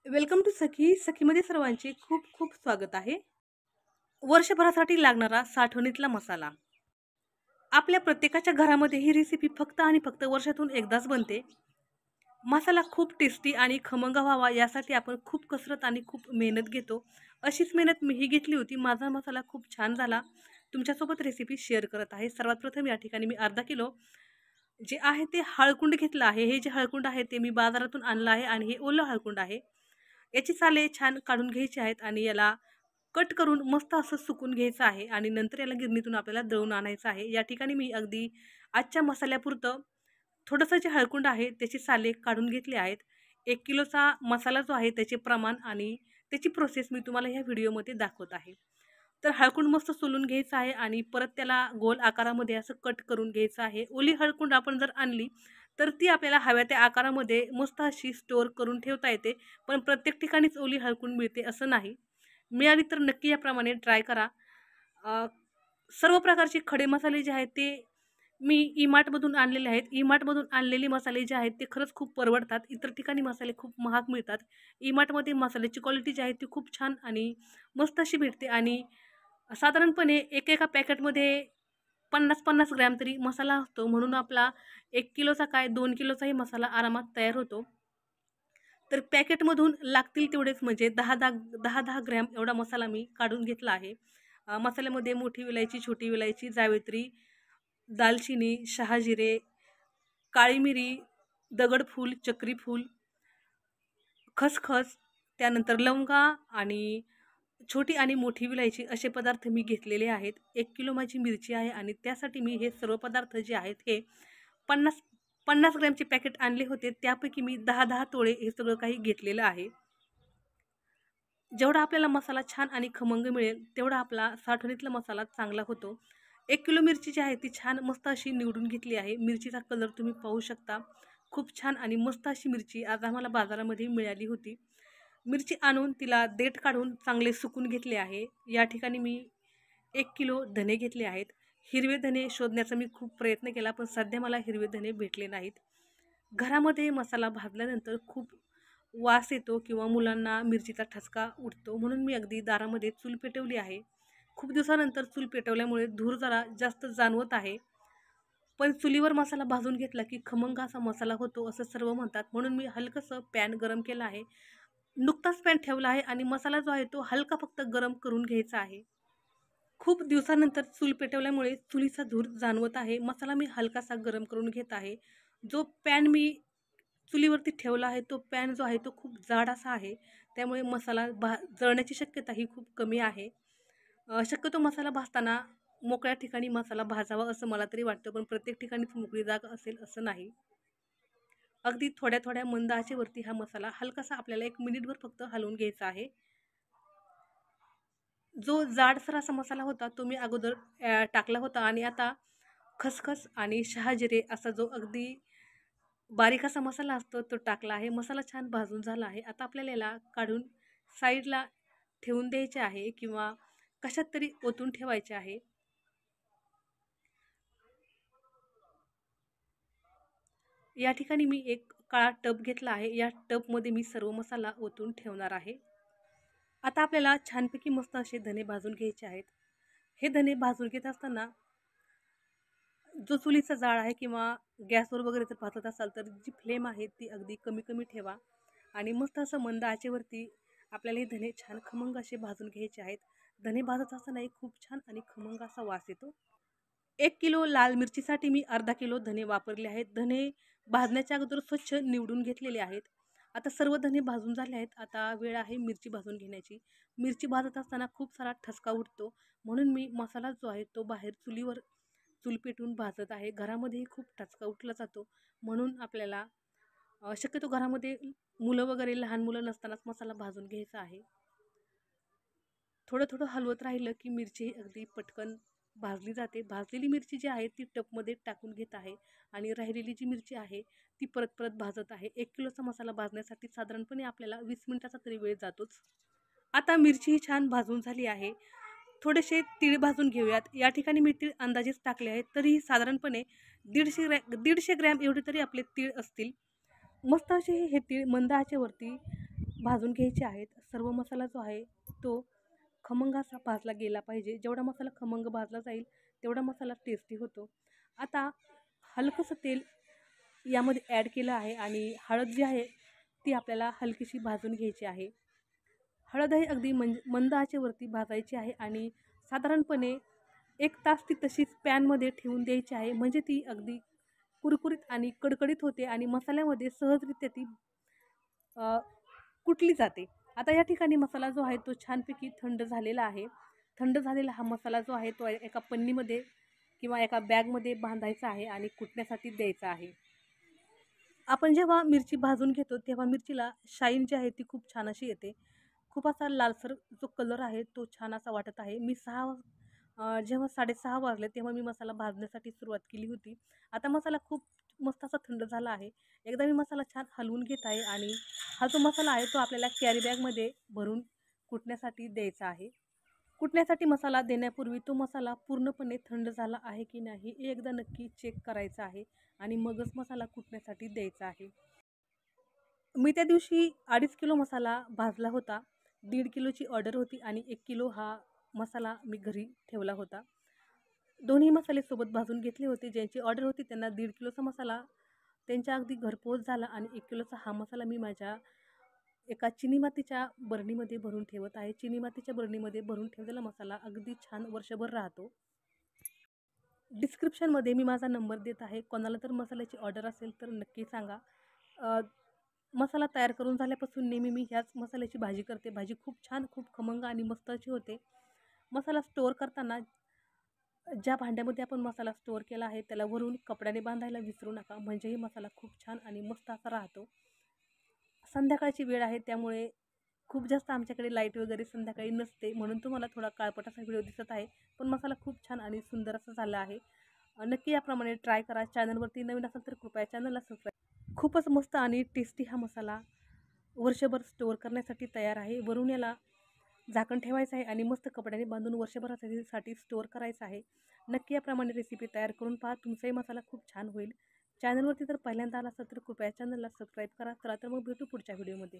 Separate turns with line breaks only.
Welcome to सखीमध्ये सर्वांचे खूप खूप स्वागत आहे. वर्षभरासाठी लागणारा साठवणीतला मसाला. आपल्या प्रत्येकाच्या घरामध्ये ही रेसिपी फक्त आणि फक्त वर्षातून एकदाच बनते. मसाला खूप टेस्टी आणि खमंग व्हावा यासाठी आपण खूप कसरत आणि खूप मेहनत घेतो. अशीच मेहनत मीही घेतली होती. माझा मसाला खूप छान झाला. तुमच्यासोबत रेसिपी शेअर करत आहे. सर्वात प्रथम या ठिकाणी मी अर्धा किलो जे आहे ते हळकुंड घेतलं आहे. हे जे हळकुंड आहे ते मी बाजारातून आणलं आहे आणि हे ओलं हळकुंड आहे. याची साले छान काढून घ्यायची आहेत आणि याला कट करून मस्त असं सुकून घ्यायचं आहे आणि नंतर याला गिरणीतून आपल्याला दळून आणायचं आहे. या ठिकाणी मी अगदी आजच्या मसाल्यापुरतं थोडंसं जे हळकुंड आहे त्याची साले काढून घेतली आहेत. 1 किलोचा मसाला जो आहे त्याचे प्रमाण आणि त्याची प्रोसेस मी तुम्हाला ह्या व्हिडिओमध्ये दाखवत आहे. तर हळकुंड मस्त सोलून घ्यायचं आहे आणि परत त्याला गोल आकारामध्ये असं कट करून घ्यायचं आहे. ओली हळकुंड आपण जर आणली तर ती आपल्याला हव्या त्या आकारामध्ये मस्त अशी स्टोअर करून ठेवता येते. पण प्रत्येक ठिकाणीच ओली हळकुंड मिळते असं नाही. मिळाली तर नक्की याप्रमाणे ट्राय करा. अ, सर्व प्रकारचे खडे मसाले जे आहेत ते मी ईमार्टमधून आणलेले आहेत. ईमार्टमधून आणलेले मसाले जे आहेत ते खरंच खूप परवडतात. इतर ठिकाणी मसाले खूप महाग मिळतात. ईमार्टमध्ये मसाल्याची क्वालिटी जी आहे ती खूप छान आणि मस्त अशी भेटते आणि साधारणपणे एकेका पॅकेटमध्ये 50-50 ग्रॅम तरी मसाला असतो. म्हणून आपला 1 किलोचा काय 2 किलोचाही मसाला आरामात तयार होतो. तर पॅकेटमधून लागतील तेवढेच म्हणजे 10-10 ग्रॅम एवढा मसाला मी काढून घेतला आहे. मसाल्यामध्ये मोठी विलायची, छोटी विलायची, जावित्री, दालचिनी, शहाजिरे, काळी मिरी, दगडफूल, चक्रीफूल, खसखस, त्यानंतर लवंगा आणि छोटी आणि मोठी विलायची असे पदार्थ मी घेतलेले आहेत. 1 किलो माझी मिरची आहे आणि त्यासाठी मी हे सर्व पदार्थ जे आहेत हे 50 50 ग्रॅमचे पॅकेट आणले होते. त्यापैकी मी 10-10 तोळे हे सगळं काही घेतलेलं आहे. जेवढा आपल्याला मसाला छान आणि खमंग मिळेल, तेवढा आपला साठवणीतला मसाला चांगला होतो. 1 किलो मिरची जी आहे ती छान मस्त अशी निवडून घेतली आहे. मिरचीचा कलर तुम्ही पाहू शकता. खूप छान आणि मस्त अशी मिरची आज आम्हाला बाजारामध्ये मिळाली होती. मिरची आणून तिला देठ काढून चांगले सुकून घेतले आहे. या ठिकाणी मी 1 किलो धने घेतले आहेत. हिरवे धने शोधण्याचा मी खूप प्रयत्न केला, पण सध्या मला हिरवे धने भेटले नाहीत. घरामध्ये मसाला भाजल्यानंतर खूप वास येतो किंवा मुलांना मिरचीचा ठसका उठतो, म्हणून मी अगदी दारामध्ये चूल पेटवली आहे. खूप दिवसानंतर चूल पेटवल्यामुळे धूर जरा जास्त जाणवत आहे. पण चुलीवर मसाला भाजून घेतला की खमंग असा मसाला होतो असं सर्व म्हणतात. म्हणून मी हलकंसं पॅन गरम केलं आहे. नुकताच पॅन ठेवला आहे आणि मसाला जो आहे तो हलका फक्त गरम करून घ्यायचा आहे. खूप दिवसानंतर चूल पेटवल्यामुळे चुलीचा धूर जाणवत आहे. मसाला मी हलकासा गरम करून घेत आहे. जो पॅन मी चुलीवरती ठेवला आहे तो पॅन जो आहे तो खूप जाड असा आहे. त्यामुळे मसाला जळण्याची शक्यता ही खूप कमी आहे. शक्यतो मसाला भाजताना मोकळ्या ठिकाणी मसाला भाजावा असं मला तरी वाटतं, पण प्रत्येक ठिकाणीच मोकळी जागा असेल असं नाही. अगदी थोड्या थोड्या मंद आचेवरती हा मसाला हलकासा आपल्याला 1 मिनिटभर फक्त हलवून घ्यायचा आहे. जो जाडसर असा मसाला होता तो मी अगोदर टाकला होता आणि आता खसखस आणि शहाजिरे असा जो अगदी बारीक असा मसाला असतो तो टाकला आहे. मसाला छान भाजून झाला आहे. आता आपल्याला याला काढून साईडला ठेवून द्यायचे आहे किंवा कशात तरी ओतून ठेवायचे आहे. या ठिकाणी मी एक काळा टब घेतला आहे. या टबमध्ये मी सर्व मसाला ओतून ठेवणार आहे. आता आपल्याला छानपैकी मस्त असे धने भाजून घ्यायचे आहेत. हे धने भाजून घेत असताना जो चुलीचा जाळ आहे किंवा गॅसवर वगैरे जर भाजत असाल तर जी फ्लेम आहे ती अगदी कमी कमी ठेवा आणि मस्त असं मंद आचेवरती आपल्याला हे धने छान खमंग असे भाजून घ्यायचे आहेत. धने भाजत असताना एक खूप छान आणि खमंग असा वास येतो. 1 किलो लाल मिरचीसाठी मी अर्धा किलो धने वापरले आहेत. धने भाजण्याच्या अगोदर स्वच्छ निवडून घेतलेले आहेत. आता सर्व धने भाजून झाले आहेत. आता वेळ आहे मिरची भाजून घेण्याची. मिरची भाजत असताना खूप सारा ठसका उठतो, म्हणून मी मसाला जो आहे तो बाहेर चुलीवर चूल पेटवून भाजत आहे. घरामध्येही खूप ठसका उठला जातो, म्हणून आपल्याला शक्यतो घरामध्ये मुलं वगैरे लहान मुलं नसतानाच मसाला भाजून घ्यायचा आहे. थोडं थोडं हलवत राहिलं की मिरची अगदी पटकन भाजली जाते. भाजलेली मिरची जी आहे ती टपमध्ये टाकून घेत आहे आणि राहिलेली जी मिरची आहे ती परत परत भाजत आहे. 1 किलोचा मसाला भाजण्यासाठी साधारणपणे आपल्याला 20 मिनिटाचा तरी वेळ जातोच. आता मिरची ही छान भाजून झाली आहे. थोडेसे तीळ भाजून घेऊयात. या ठिकाणी मी तीळ अंदाजेच टाकले आहेत, तरीही साधारणपणे 150 ग्रॅम एवढे तरी आपले तीळ असतील. मस्त असे हे तीळ मंद आचेवरती भाजून घ्यायचे आहेत. सर्व मसाला जो आहे तो खमंग असा भाजला गेला पाहिजे. जेवढा मसाला खमंग भाजला जाईल तेवढा मसाला टेस्टी होतो. आता हलकंसं तेल यामध्ये ॲड केलं आहे आणि हळद जी आहे ती आपल्याला हलकीशी भाजून घ्यायची आहे. हळद ही अगदी मंद आचेवरती भाजायची आहे आणि साधारणपणे 1 तास ती तशीच पॅनमध्ये ठेवून द्यायची आहे. म्हणजे ती अगदी कुरकुरीत आणि कडकडीत होते आणि मसाल्यामध्ये सहजरित्या ती अ, कुटली जाते. आता या ठिकाणी मसाला जो आहे तो छानपैकी थंड झालेला आहे. थंड झालेला हा मसाला जो आहे तो एका पन्नीमध्ये किंवा एका बॅगमध्ये बांधायचा आहे आणि कुटण्यासाठी द्यायचा आहे. आपण जेव्हा मिरची भाजून घेतो तेव्हा मिरचीला शाईन जी आहे ती खूप छान अशी येते. खूप असा लालसर जो कलर आहे तो छान असा वाटत आहे. मी जेव्हा 6:30 वाजले तेव्हा मी मसाला भाजण्यासाठी सुरुवात केली होती. आता मसाला खूप मस्त असा थंड झाला आहे. एकदा मी मसाला छान हलवून घेत आहे आणि हा जो मसाला आहे तो आपल्याला कॅरी बॅगमध्ये भरून कुटण्यासाठी द्यायचा आहे. कुटण्यासाठी मसाला देण्यापूर्वी तो मसाला पूर्णपणे थंड झाला आहे की नाही हे एकदा नक्की चेक करायचं आहे आणि मगच मसाला कुटण्यासाठी द्यायचा आहे. मी त्या दिवशी 2.5 किलो मसाला भाजला होता. 1.5 किलोची ऑर्डर होती आणि 1 किलो हा मसाला मी घरी ठेवला होता. दोन्ही मसाले सोबत भाजून घेतले होते. ज्यांची ऑर्डर होती त्यांना 1.5 किलोचा मसाला त्यांच्या अगदी घरपोच झाला आणि 1 किलोचा हा मसाला मी माझ्या एका चिनी मातीच्या बरणीमध्ये भरून ठेवत आहे. चिनी मातीच्या बरणीमध्ये भरून ठेवलेला मसाला अगदी छान वर्षभर राहतो. डिस्क्रिप्शनमध्ये मी माझा नंबर देत आहे. कोणाला तर मसाल्याची ऑर्डर असेल तर नक्की सांगा. अ, मसाला तयार करून झाल्यापासून नेहमी मी ह्याच मसाल्याची भाजी करते. भाजी खूप छान, खूप खमंग आणि मस्त अशी होते. मसाला स्टोअर करताना ज्या भांड्यामध्ये आपण मसाला स्टोअर केला आहे त्याला वरून कपड्याने बांधायला विसरू नका. म्हणजेही मसाला खूप छान आणि मस्त असा राहतो. संध्याकाळची वेळ आहे त्यामुळे खूप जास्त आमच्याकडे लाईट वगैरे संध्याकाळी नसते म्हणून तुम्हाला थोडा काळपट असा व्हिडिओ दिसत आहे. पण मसाला खूप छान आणि सुंदर असा झाला आहे. नक्की याप्रमाणे ट्राय करा. चॅनलवरती नवीन असेल तर कृपया चॅनलला सबस्क्राईब. खूपच मस्त आणि टेस्टी हा मसाला वर्षभर स्टोअर करण्यासाठी तयार आहे. वरून याला झाकण ठेवायचं आहे आणि मस्त कपड्याने बांधून वर्षभरासाठी स्टोअर करायचं आहे. नक्की याप्रमाणे रेसिपी तयार करून पहा. तुमचाही मसाला खूप छान होईल. चॅनलवरती जर पहिल्यांदा आला असेल तर कृपया चॅनलला सबस्क्राईब करा. चला तर मग भेटू पुढच्या व्हिडिओमध्ये.